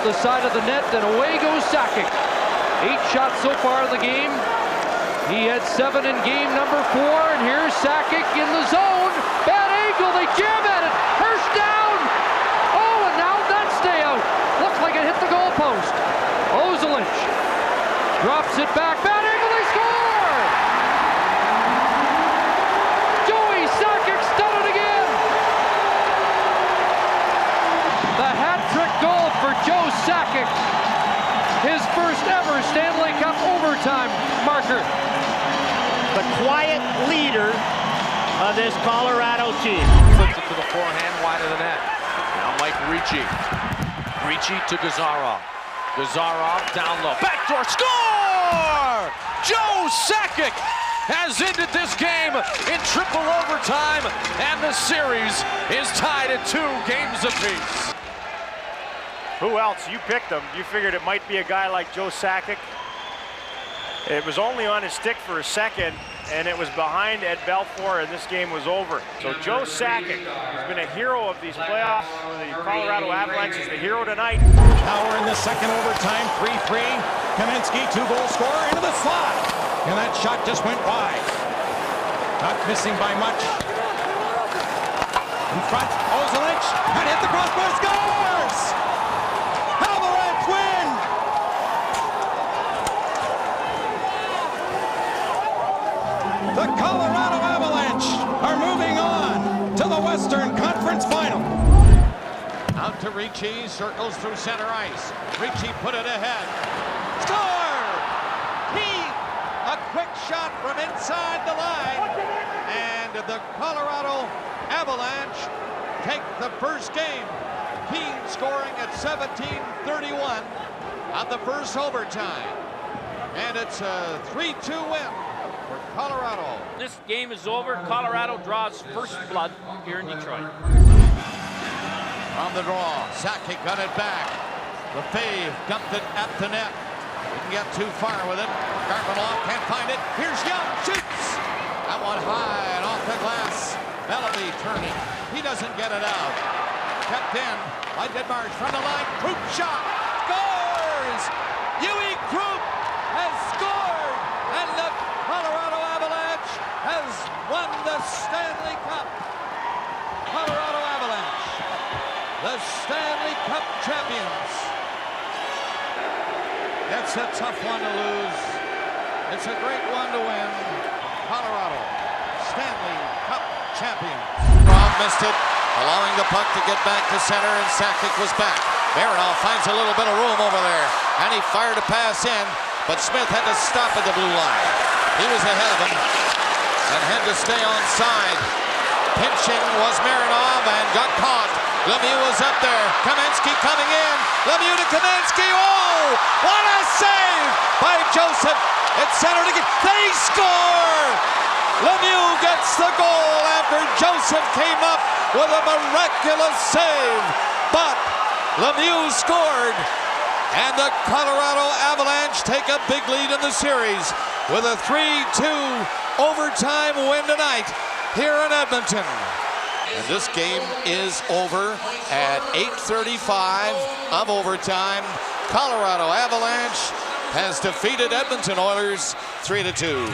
the side of the net, and away goes Sakic. 8 shots so far in the game. He had 7 in game number 4, and here's Sakic in the zone. Bad angle, they jam at it. First down. Oh, and now that stay out. Looks like it hit the goalpost. OZOLINSH drops it back. Bad angle, they score! Joey Sakic's done it again. The hat-trick goal for Joe Sakic. His first ever Stanley Cup overtime marker. The quiet leader of this Colorado team. Flips it to the forehand, wide of the net. Now Mike Ricci. Ricci to Gazarov. Gazarov down low. Backdoor score! Joe Sakic has ended this game in triple overtime, and the series is tied at 2 games apiece. Who else? You picked him. You figured it might be a guy like Joe Sakic. It was only on his stick for a second, and it was behind Ed Belfour, and this game was over. So Joe Sakic has been a hero of these playoffs. The Colorado Avalanche is the hero tonight. Now we're in the second overtime, 3-3. Kamensky, 2-goal scorer into the slot. And that shot just went wide. Not missing by much. In front, OZOLINSH, and hit the crossbar, scores! Avalanche win! The Colorado Avalanche are moving on to the Western Conference Final. Out to Ricci, circles through center ice. Ricci put it ahead. Score! KEANE! A quick shot from inside the line. And the Colorado Avalanche take the first game. KEANE scoring at 17:31 of the first overtime. And it's a 3-2 win for Colorado. This game is over. Colorado draws first blood here in Detroit. On the draw, Sakic got it back. Lefebvre dumped it at the net. Didn't get too far with it. Garpenloff can't find it. Here's Young, shoots! That one high and off the glass. Bellamy turning. He doesn't get it out. Kept in by Denmark from the line. KRUPP shot. Scores! Yui KRUPP has scored! And the Colorado Avalanche has won the Stanley Cup. Colorado Avalanche, the Stanley Cup champions. It's a tough one to lose. It's a great one to win. Colorado, Stanley Cup champions. Rob missed it, allowing the puck to get back to center, and Sakic was back. Marinoff finds a little bit of room over there, and he fired a pass in, but Smith had to stop at the blue line. He was ahead of him and had to stay on side. Pinching was Marinoff and got caught. Lemieux was up there. Kamensky coming in. Lemieux to Kamensky. Oh, what a save by Joseph. It's centered again. They score! Lemieux gets the goal after Joseph came up with a miraculous save. But Lemieux scored. And the Colorado Avalanche take a big lead in the series with a 3-2 overtime win tonight here in Edmonton. And this game is over at 8:35 of overtime. Colorado Avalanche has defeated Edmonton Oilers 3-2.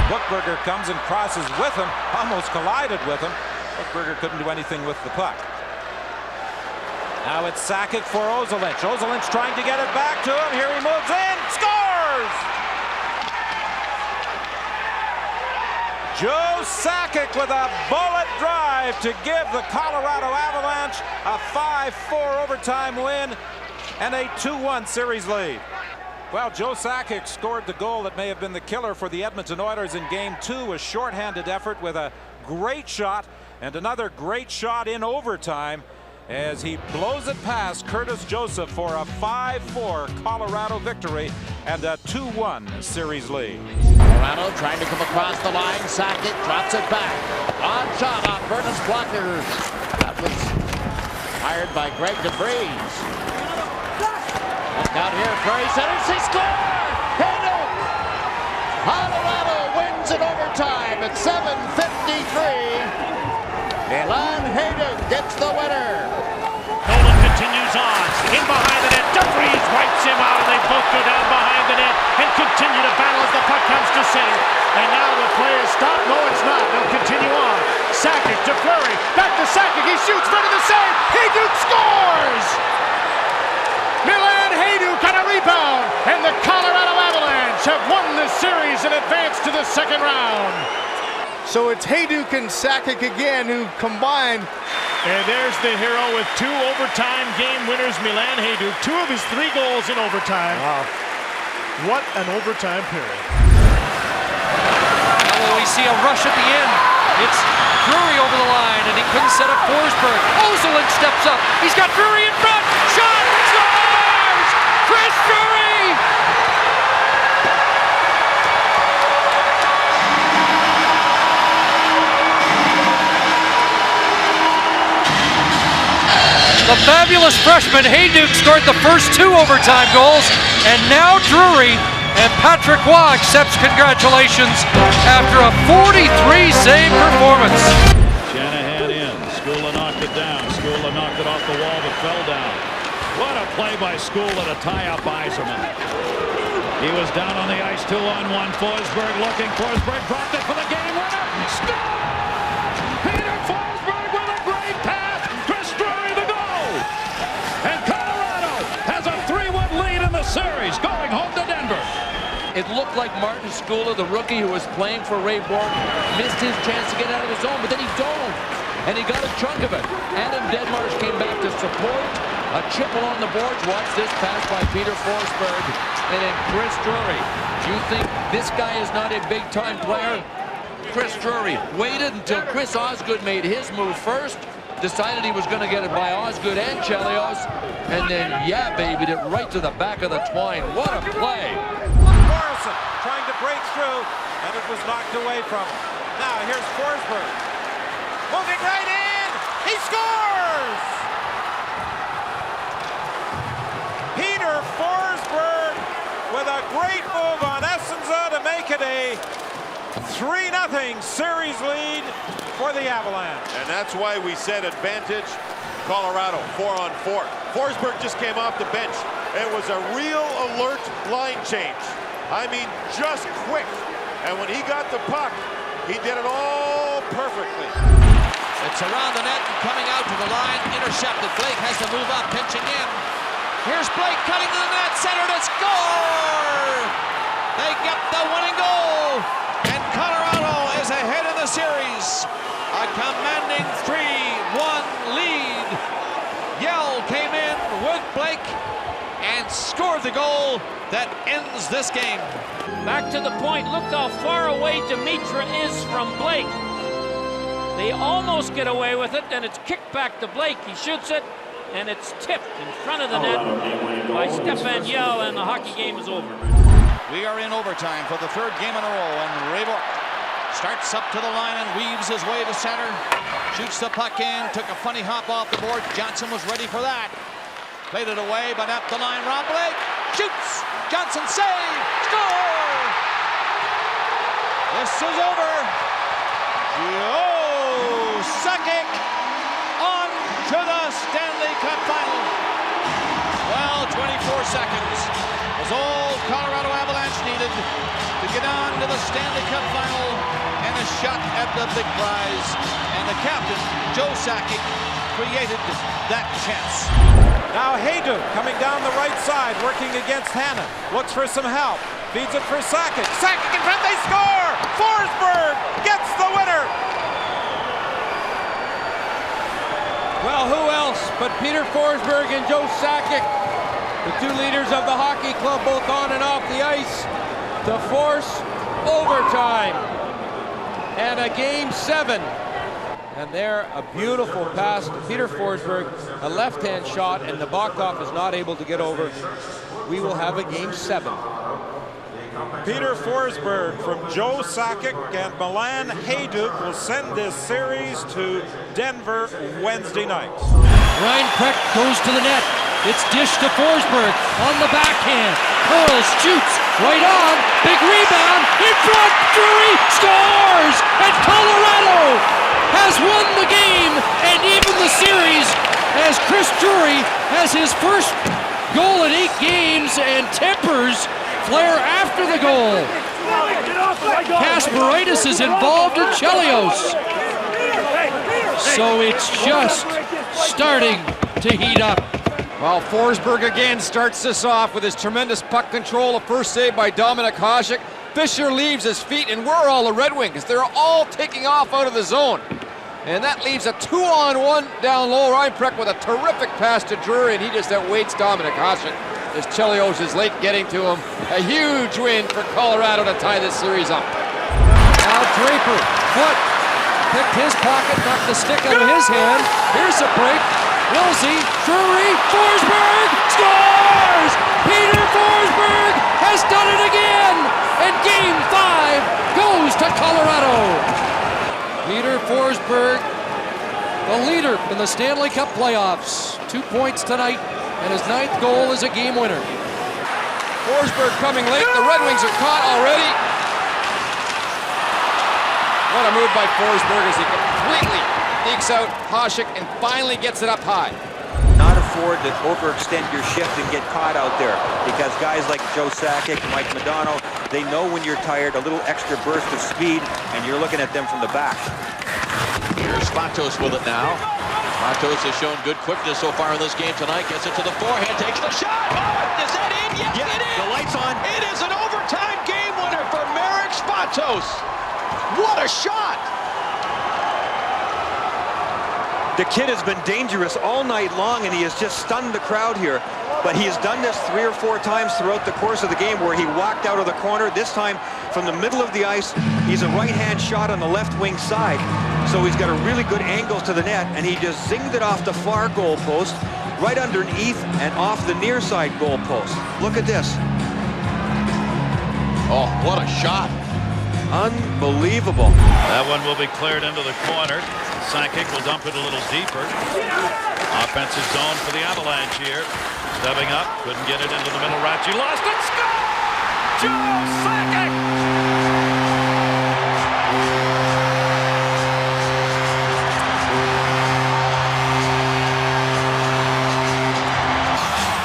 Buchberger comes and crosses with him, almost collided with him. Buchberger couldn't do anything with the puck. Now it's Sakic for OZOLINSH. OZOLINSH trying to get it back to him. Here he moves in, scores! Joe Sakic with a bullet drive to give the Colorado Avalanche a 5-4 overtime win and a 2-1 series lead. Well, Joe Sakic scored the goal that may have been the killer for the Edmonton Oilers in Game 2, a shorthanded effort with a great shot and another great shot in overtime as he blows it past Curtis Joseph for a 5-4 Colorado victory and a 2-1 series lead. Colorado trying to come across the line. Sakic drops it back. On shot on Burnham's blockers. That was fired by Greg DeVries. Look out here, Prairie centers. He scored! HEJDUK! Colorado wins in overtime at 7:53. HEJDUK gets the winner. Nolan continues on. In behind the net. both go down behind the net and continue to battle as the puck comes to center. And now the play is stopped. No, it's not. They'll continue on. Sakic to Fleury. Back to Sakic. He shoots right to the save. HEJDUK scores! MILAN HEJDUK on a rebound. And the Colorado Avalanche have won this series and advanced to the second round. So it's HEJDUK and Sakic again who combined. And there's the hero with 2 overtime game winners, MILAN HEJDUK. 2 of his 3 goals in overtime. Wow. What an overtime period. Now will we see a rush at the end? It's Drury over the line, and he couldn't set up FORESBERG. OZOLINSH steps up. He's got Drury in front. Shot! Scores! Chris Drury! The fabulous freshman HEJDUK scored the first 2 overtime goals, and now Drury, and Patrick Waugh accepts congratulations after a 43-save performance. Shanahan in, Skula knocked it down, Skula knocked it off the wall but fell down. What a play by Skula to tie up Yzerman. He was down on the ice, 2-on-1, FORESBERG looking, FORESBERG dropped it for the game winner, score! Peter FORESBERG with a great pass, Chris Drury the goal! And Colorado has a 3-1 lead in the series, going home to Denver. It looked like Martin Skula, the rookie who was playing for Ray Bourque, missed his chance to get out of his zone, but then he dove, and he got a chunk of it. Adam Deadmarsh came back to support. A chip along the boards. Watch this pass by Peter FORESBERG, and then Chris Drury. Do you think this guy is not a big-time player? Chris Drury waited until Chris Osgood made his move first, decided he was going to get it by Osgood and Chelios, and then, yeah, babied it right to the back of the twine. What a play. Morrison trying to break through, and it was knocked away from him. Now here's FORESBERG. Moving right in. He scores! Peter FORESBERG with a great move on Essenza to make it a 3-0 series lead for the Avalanche. And that's why we said advantage Colorado, 4-on-4. FORESBERG just came off the bench. It was a real alert line change. I mean, just quick. And when he got the puck, he did it all perfectly. It's around the net and coming out to the line, intercepted. Blake has to move up, pitching in. Here's Blake cutting to the net, center to score! They get the winning goal, and Colorado is ahead in the series. A commanding 3-1 lead. Yell came in with Blake and scored the goal that ends this game. Back to the point. Look how far away Dimitra is from Blake. They almost get away with it, and it's kicked back to Blake. He shoots it, and it's tipped in front of the net by Stefan Yell, and the hockey game is over. We are in overtime for the 3rd game in a row, and Ray Bourque starts up to the line and weaves his way to center. Shoots the puck in, took a funny hop off the board. Johnson was ready for that. Played it away, but up the line, Rob Blake shoots. Johnson save, score! This is over. Joe Sakic on to the Stanley Cup final. Well, 24 seconds was all Colorado Avalanche needed to get on to the Stanley Cup final and a shot at the big prize. And the captain, Joe Sakic, created that chance. Now HEJDUK coming down the right side, working against Hannon. Looks for some help. Feeds it for Sakic. Sakic in front, they score! FORESBERG gets the winner! Well, who else but Peter FORESBERG and Joe Sakic, the 2 leaders of the hockey club, both on and off the ice, to force overtime and a game 7. And there, a beautiful pass to Peter FORESBERG, a left-hand shot, and Nabokov is not able to get over. We will have a game 7. Peter FORESBERG from Joe Sakic and MILAN HEJDUK will send this series to Denver Wednesday night. Ryan Precht goes to the net. It's dished to FORESBERG on the backhand. Curls, shoots, right on, big rebound, in front, Drury scores! And Colorado has won the game and even the series as Chris Drury has his first goal in 8 games goes and tempers Flair after the goal. Kasparaitis is involved in Chelios. So it's just starting to heat up. Well, Forsberg again starts this off with his tremendous puck control. A first save by Dominik Hasek. Fischer leaves his feet, and where are all the Red Wings? They're all taking off out of the zone. And that leaves a 2-on-1 down low. Reinprecht with a terrific pass to Drury, and he just outweights Dominik Hasek as Chelios is late getting to him. A huge win for Colorado to tie this series up. Now Draper, foot, picked his pocket, knocked the stick out of his hand. Here's a break. Wilsey, Drury, Forsberg scores! Peter Forsberg has done it again! And Game 5 goes to Colorado. Peter Forsberg, the leader in the Stanley Cup Playoffs. 2 points tonight, and his 9th goal is a game winner. Forsberg coming late. The Red Wings are caught already. What a move by Forsberg as he completely ekes out Hasek and finally gets it up high. Not afford to overextend your shift and get caught out there, because guys like Joe Sakic, Mike Modano, they know when you're tired, a little extra burst of speed, and you're looking at them from the back. Here's SVATOS with it now. SVATOS has shown good quickness so far in this game tonight. Gets it to the forehand, takes the shot. Oh, is that in? Yes, it is. The light's on. It is an overtime game winner for MAREK SVATOS. What a shot! The kid has been dangerous all night long, and he has just stunned the crowd here. But he has done this 3 or 4 times throughout the course of the game, where he walked out of the corner. This time from the middle of the ice. He's a right-hand shot on the left wing side, so he's got a really good angle to the net, and he just zinged it off the far goal post, right underneath and off the near side goal post. Look at this. Oh, what a shot. Unbelievable. That one will be cleared into the corner. Sakic will dump it a little deeper. Offensive zone for the Avalanche here. Stepping up, couldn't get it into the middle. Ratchy lost it. Score! Joe Sakic!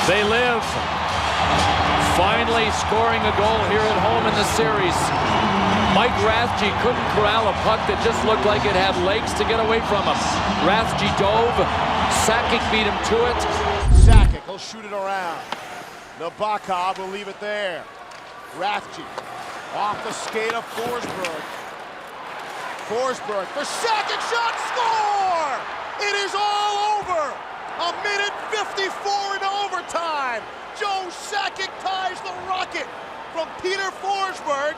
They live. Finally scoring a goal here at home in the series. Mike Rathje couldn't corral a puck that just looked like it had legs to get away from him. Rathje dove. Sakic beat him to it. Sakic, he'll shoot it around. Nabokov will leave it there. Rathje off the skate of Forsberg. Forsberg for Sakic, shot, score! It is all over. A minute 54 in overtime. Joe Sakic ties the rocket from Peter Forsberg,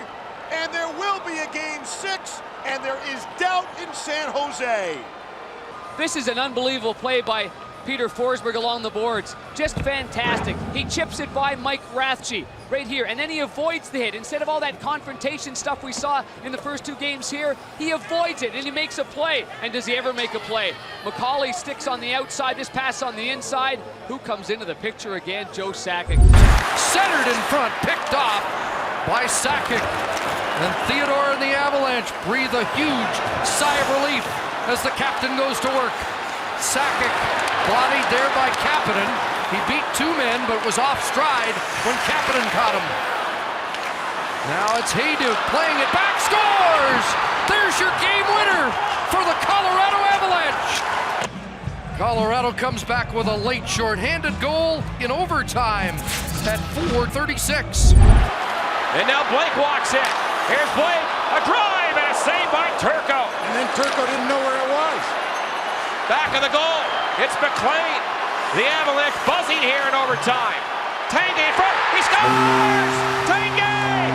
and there will be a Game 6, and there is doubt in San Jose. This is an unbelievable play by Peter Forsberg along the boards. Just fantastic. He chips it by Mike Rathje right here, and then he avoids the hit. Instead of all that confrontation stuff we saw in the first 2 games here, he avoids it, and he makes a play. And does he ever make a play? McCauley sticks on the outside, this pass on the inside. Who comes into the picture again? Joe Sakic. Centered in front, picked off by Sakic. And Theodore and the Avalanche breathe a huge sigh of relief as the captain goes to work. Sakic bodied there by Kapanen. He beat 2 men, but was off stride when Kapanen caught him. Now it's HEJDUK playing it back, scores! There's your game winner for the Colorado Avalanche. Colorado comes back with a late shorthanded goal in overtime at 4:36. And now Blake walks in. Here's Blake, a drive and a save by Turco. And then Turco didn't know where it was. Back of the goal, it's McLean. The Avalanche buzzing here in overtime. Tanguay in front, he scores! Tanguay!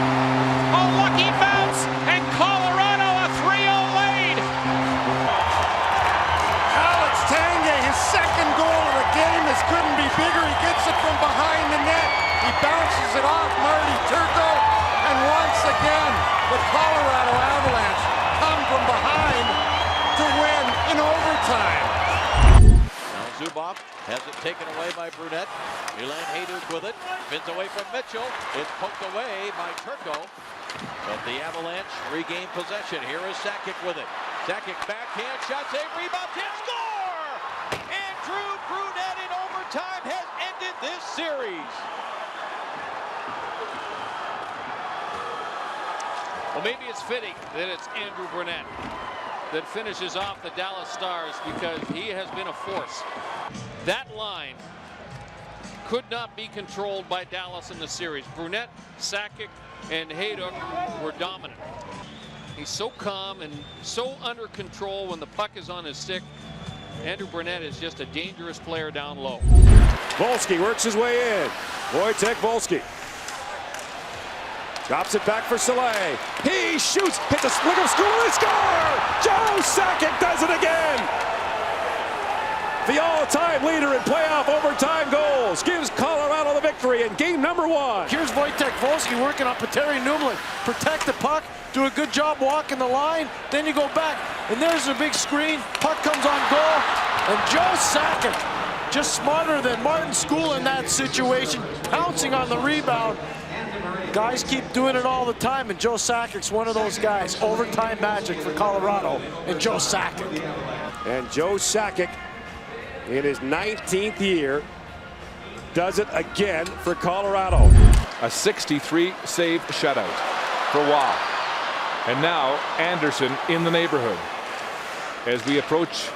A lucky bounce, and Colorado a 3-0 lead. Alex Tanguay, his 2nd goal of the game. This couldn't be bigger. He gets it from behind the net. He bounces it off Marty Turco, and once again, the Colorado Avalanche come from behind to win in overtime. Now Zubov has it taken away by Brunette. Milan HEJDUK with it. Spins away from Mitchell. It's poked away by Turco. But the Avalanche regain possession. Here is Sakic with it. Sakic backhand shot, save, rebound, hit, score! Andrew Brunette in overtime has ended this series. Well, maybe it's fitting that it's Andrew Brunette that finishes off the Dallas Stars because he has been a force. That line could not be controlled by Dallas in the series. Brunette, Sakic, and HEJDUK were dominant. He's so calm and so under control when the puck is on his stick. Andrew Brunette is just a dangerous player down low. Volsky works his way in. Wojtek Volsky. Drops it back for Soleil. He shoots, hits a split of school and score! Joe Sakic does it again! The all-time leader in playoff overtime goals gives Colorado the victory in game number 1. Here's Wojtek Volsky working on Petteri Numlin. Protect the puck, do a good job walking the line, then you go back, and there's a big screen, puck comes on goal, and Joe Sakic, just smarter than Martin School in that situation, pouncing on the rebound. Guys keep doing it all the time, and Joe Sakic's one of those guys. Overtime magic for Colorado, and Joe Sakic. And Joe Sakic, in his 19th year, does it again for Colorado. A 63 save shutout for Wow. And now Anderson in the neighborhood as we approach.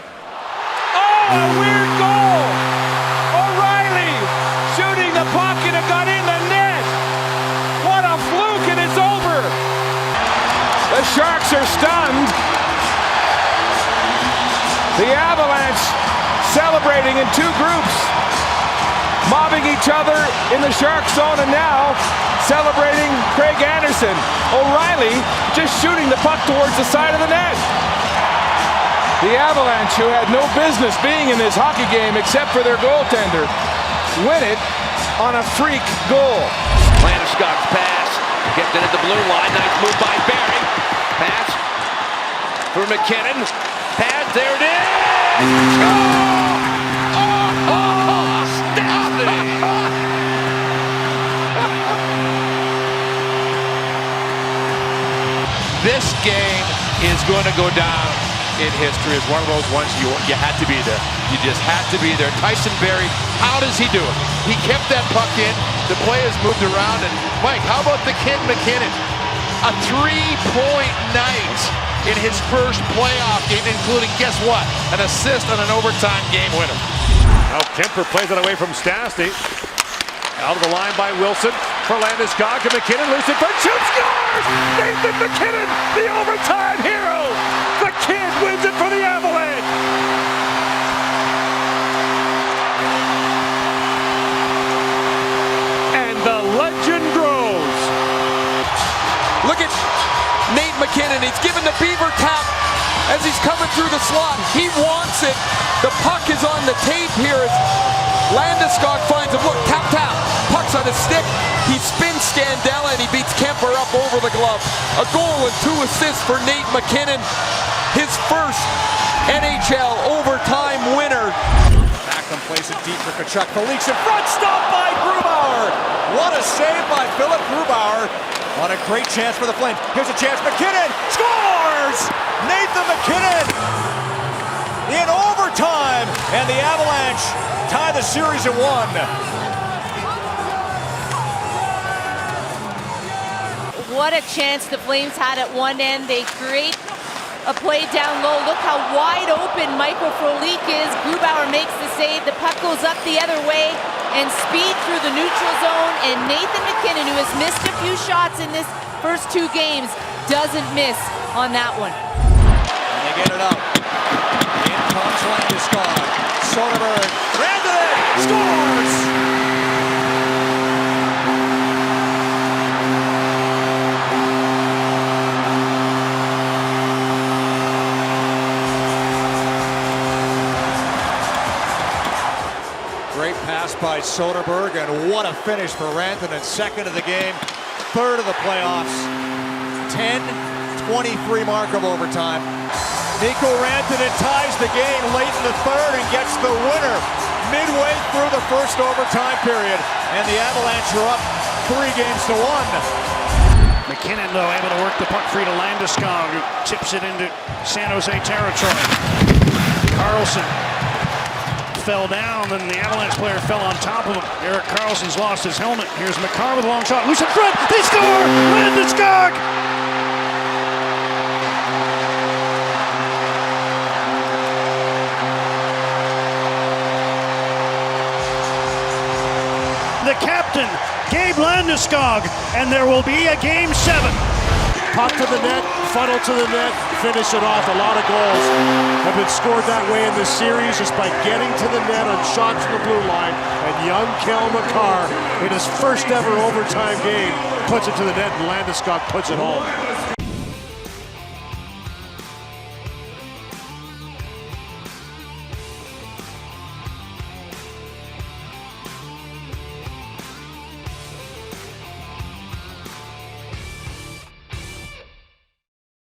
Oh, a weird goal! O'Reilly shooting the puck and it got in the net. What a fluke, and it's over. The Sharks are stunned. The Avalanche celebrating in two groups, mobbing each other in the Shark zone, and now celebrating Craig Anderson. O'Reilly just shooting the puck towards the side of the net. The Avalanche, who had no business being in this hockey game except for their goaltender, win it on a freak goal. Landeskog's pass gets it at the blue line. Nice move by Barry. Pass for Mackinnon. Pass, there it is! This game is going to go down in history as one of those ones you had to be there. You just had to be there. Tyson Barrie, how does he do it? He kept that puck in. The play has moved around. And Mike, how about the kid Mackinnon? A 3-point night in his first playoff game, including, guess what? An assist on an overtime game winner. Now Kemper plays it away from Stastny. Out of the line by Wilson for Landeskog, and Mackinnon loose in front, shoots, scores! Nathan MacKinnon, the overtime hero! The kid wins it for the Avalanche! And the legend grows. Look at Nate MacKinnon. He's given the Beaver tap as he's coming through the slot. He wants it. The puck is on the tape here. Landeskog finds him. Look, tap, tap. Puck's on his stick. He spins Scandella and he beats Kemper up over the glove. A goal and 2 assists for Nate MacKinnon. His first NHL overtime winner. Mackinnon plays it deep for Tkachuk. Felix in front, stopped by Grubauer. What a save by Philip Grubauer. What a great chance for the Flames. Here's a chance, MacKinnon scores! Nathan MacKinnon in overtime, and the Avalanche tie the series at 1. What a chance the Flames had at one end. They create a play down low. Look how wide open Michael Frolik is. Grubauer makes the save. The puck goes up the other way and speed through the neutral zone. And Nathan MacKinnon, who has missed a few shots in this first 2 games, doesn't miss on that one. And they get it out. In comes Landeskog. Soderberg. Rantanen scores! Great pass by Soderberg, and what a finish for Rantanen. Second of the game, third of the playoffs. 10-23 mark of overtime. Mikko Rantanen ties the game late in the third and gets the winner midway through the first overtime period. And the Avalanche are up 3-1. MacKinnon, though, able to work the puck free to Landeskog, who tips it into San Jose territory. Carlson fell down, and the Avalanche player fell on top of him. Erik Karlsson's lost his helmet. Here's McCarr with a long shot. Loose in front. They score! Landeskog! the captain, Gabe Landeskog, and there will be a Game 7. Puck to the net, funnel to the net, finish it off. A lot of goals have been scored that way in this series just by getting to the net on shots from the blue line. And young Kel McCarr, in his first ever overtime game, puts it to the net, and Landeskog puts it home.